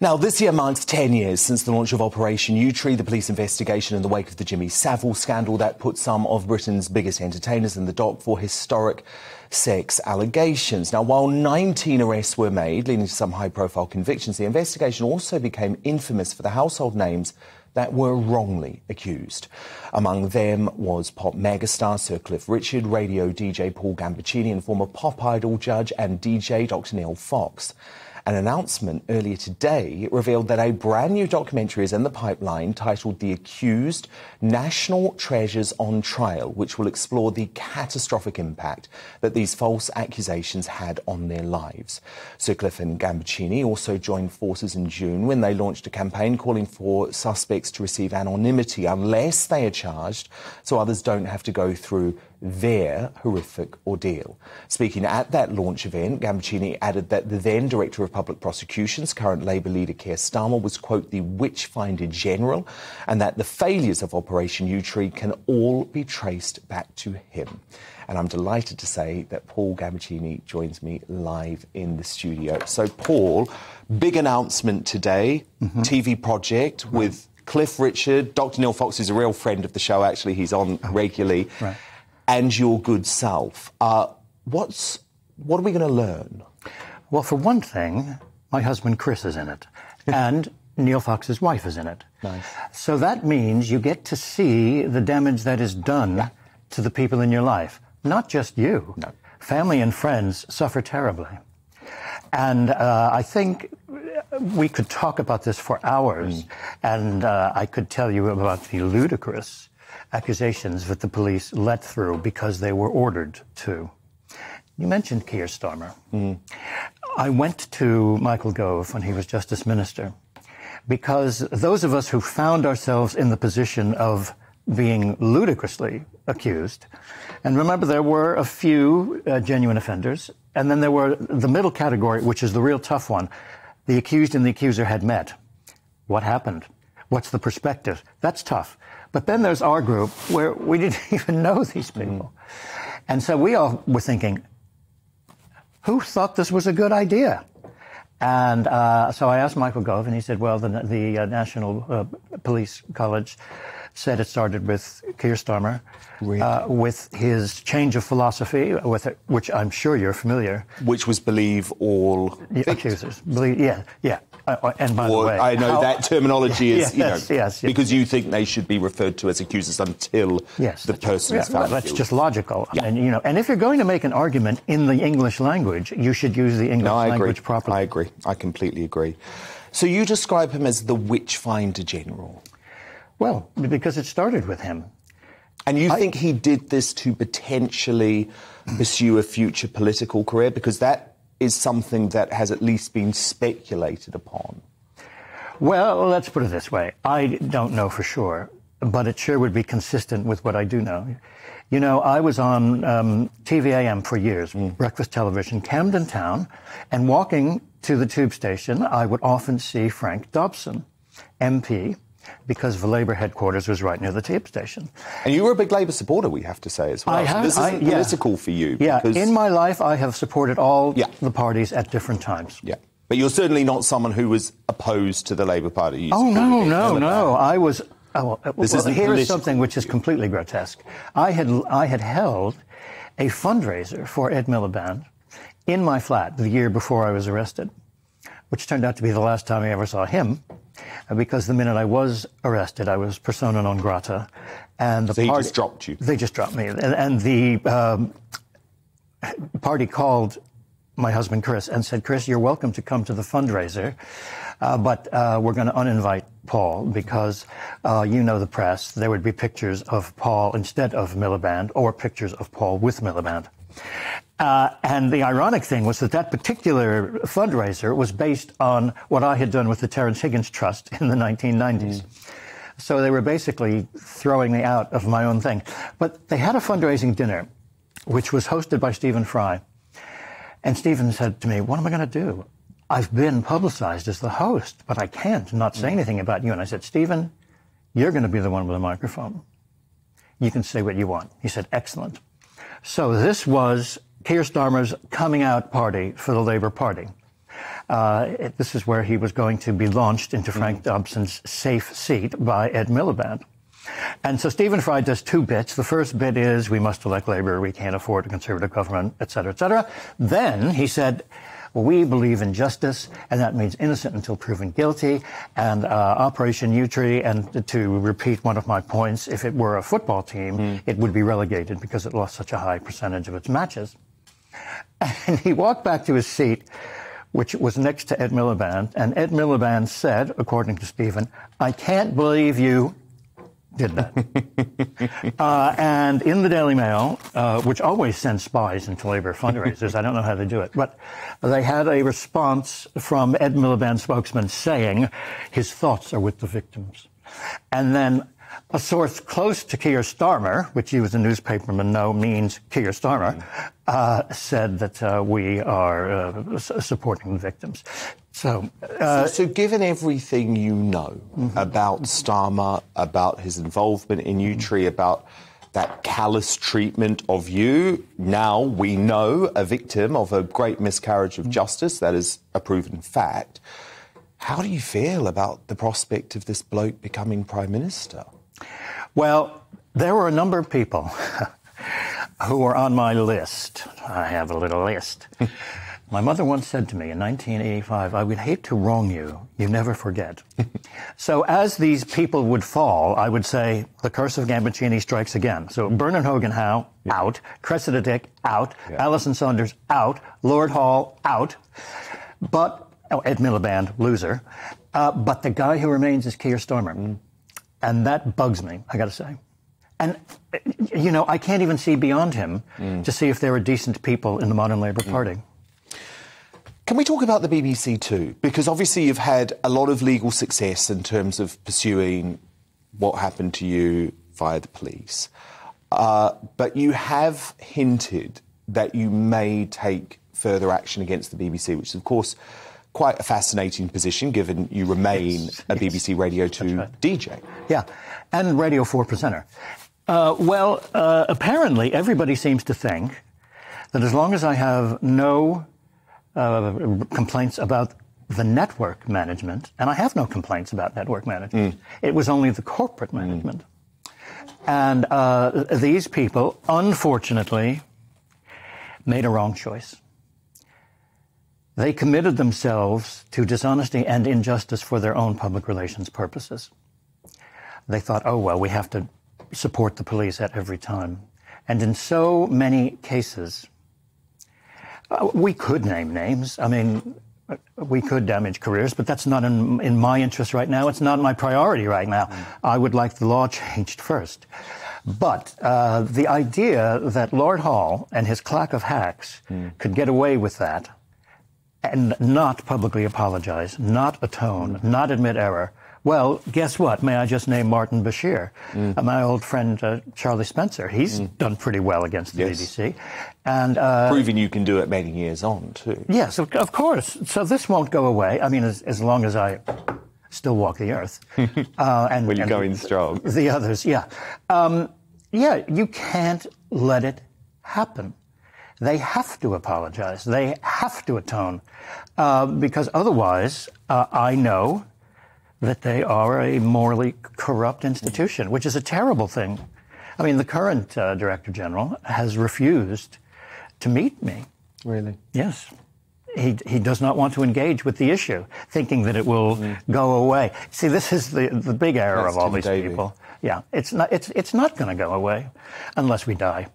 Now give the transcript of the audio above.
Now, this year marks 10 years since the launch of Operation Yewtree, the police investigation in the wake of the Jimmy Savile scandal that put some of Britain's biggest entertainers in the dock for historic sex allegations. Now, while 19 arrests were made, leading to some high-profile convictions, the investigation also became infamous for the household names that were wrongly accused. Among them was pop megastar Sir Cliff Richard, radio DJ Paul Gambaccini and former pop idol judge and DJ Dr. Neil Fox. An announcement earlier today revealed that a brand new documentary is in the pipeline titled The Accused: National Treasures on Trial, which will explore the catastrophic impact that these false accusations had on their lives. Sir Cliff and Gambaccini also joined forces in June when they launched a campaign calling for suspects to receive anonymity unless they are charged, so others don't have to go through their horrific ordeal. Speaking at that launch event, Gambaccini added that the then Director of Public Prosecutions, current Labour leader Keir Starmer, was, quote, the witchfinder general, and that the failures of Operation Yewtree can all be traced back to him. And I'm delighted to say that Paul Gambaccini joins me live in the studio. So, Paul, big announcement today, TV project with Cliff Richard, Dr. Neil Fox is a real friend of the show, actually, he's on regularly. Right. And your good self. What are we going to learn? Well, for one thing, my husband Chris is in it, and Neil Fox's wife is in it. Nice. So that means you get to see the damage that is done to the people in your life. Not just you. No. Family and friends suffer terribly. And I think we could talk about this for hours, and I could tell you about the ludicrous accusations that the police let through because they were ordered to. You mentioned Keir Starmer. I went to Michael Gove when he was Justice Minister because those of us who found ourselves in the position of being ludicrously accused, and remember there were a few genuine offenders, and then there were the middle category, which is the real tough one. The accused and the accuser had met. What happened? What's the perspective? That's tough. But then there's our group where we didn't even know these people. And so we all were thinking, who thought this was a good idea? And so I asked Michael Gove, and he said, well, the National Police College said it started with Keir Starmer, with his change of philosophy, which I'm sure you're familiar. Which was believe all accusers. Yeah. And by the way, I know that terminology is, yes, because you think they should be referred to as accusers until the person is found that's guilty. just logical. Yeah. And, and if you're going to make an argument in the English language, you should use the English language properly. I agree. I completely agree. So you describe him as the witchfinder general. Well, because it started with him. And you think he did this to potentially pursue a future political career? Because that is something that has at least been speculated upon. Well, let's put it this way. I don't know for sure, but it sure would be consistent with what I do know. You know, I was on TV AM for years, breakfast television, Camden Town, and walking to the tube station, I would often see Frank Dobson, MP, because the Labour headquarters was right near the tube station. And you were a big Labour supporter, we have to say, as well. This isn't political for you. Yeah, in my life, I have supported all the parties at different times. Yeah. But you're certainly not someone who was opposed to the Labour Party. No. I was... here is something which is completely grotesque. I had held a fundraiser for Ed Miliband in my flat the year before I was arrested, which turned out to be the last time I ever saw him, because the minute I was arrested, I was persona non grata. And the party, he just dropped you? They just dropped me. And the party called my husband Chris and said, Chris, you're welcome to come to the fundraiser, but we're going to uninvite Paul because, the press, there would be pictures of Paul instead of Miliband or pictures of Paul with Miliband. And the ironic thing was that particular fundraiser was based on what I had done with the Terence Higgins Trust in the 1990s. So they were basically throwing me out of my own thing. But they had a fundraising dinner, which was hosted by Stephen Fry. And Stephen said to me, what am I going to do? I've been publicized as the host, but I can't not say anything about you. And I said, Stephen, you're going to be the one with the microphone. You can say what you want. He said, excellent. So this was Keir Starmer's coming out party for the Labour Party. This is where he was going to be launched into Frank Dobson's safe seat by Ed Miliband. And so Stephen Fry does two bits. The first bit is, we must elect Labour, we can't afford a Conservative government, et cetera, et cetera. Then he said, we believe in justice, and that means innocent until proven guilty, and Operation U-Tree, and to repeat one of my points, if it were a football team, it would be relegated because it lost such a high percentage of its matches. And he walked back to his seat, which was next to Ed Miliband, and Ed Miliband said, according to Stephen, I can't believe you did that. And in the Daily Mail, which always sends spies into Labour fundraisers, I don't know how they do it, but they had a response from Ed Miliband's spokesman saying his thoughts are with the victims. And then a source close to Keir Starmer, which you as a newspaperman know means Keir Starmer, said that we are supporting the victims. So given everything you know about Starmer, about his involvement in U-Tree, about that callous treatment of you, now we know a victim of a great miscarriage of justice, that is a proven fact. How do you feel about the prospect of this bloke becoming Prime Minister? Well, there were a number of people who were on my list. I have a little list. My mother once said to me in 1985, I would hate to wrong you. You never forget. So as these people would fall, I would say, the curse of Gambaccini strikes again. So Bernard Hogan Howe, out. Cressida Dick, out. Alison Saunders, out. Lord Hall, out. But, Ed Miliband, loser. But the guy who remains is Keir Starmer. And that bugs me, I got to say. And, you know, I can't even see beyond him to see if there are decent people in the modern Labour Party. Can we talk about the BBC too? Because obviously you've had a lot of legal success in terms of pursuing what happened to you via the police. But you have hinted that you may take further action against the BBC, which is, of course, quite a fascinating position, given you remain a BBC Radio 2 DJ. Yeah, and Radio 4 presenter. Apparently everybody seems to think that as long as I have no complaints about the network management, and I have no complaints about network management. It was only the corporate management. And these people, unfortunately, made a wrong choice. They committed themselves to dishonesty and injustice for their own public relations purposes. They thought, oh, well, we have to support the police at every time. And in so many cases, we could name names. I mean, we could damage careers, but that's not in my interest right now. It's not my priority right now. I would like the law changed first. But the idea that Lord Hall and his claque of hacks could get away with that and not publicly apologize, not atone, not admit error, well, guess what? May I just name Martin Bashir? My old friend Charlie Spencer. He's done pretty well against the BBC. And proving you can do it many years on, too. Yes, of course. So this won't go away. I mean, as long as I still walk the earth. And you're going strong. The others, you can't let it happen. They have to apologize. They have to atone. Because otherwise, I know that they are a morally corrupt institution, which is a terrible thing. I mean, the current Director General has refused to meet me. Really? Yes. He does not want to engage with the issue, thinking that it will go away. See, this is the big error of all these people. Yeah, it's not going to go away unless we die.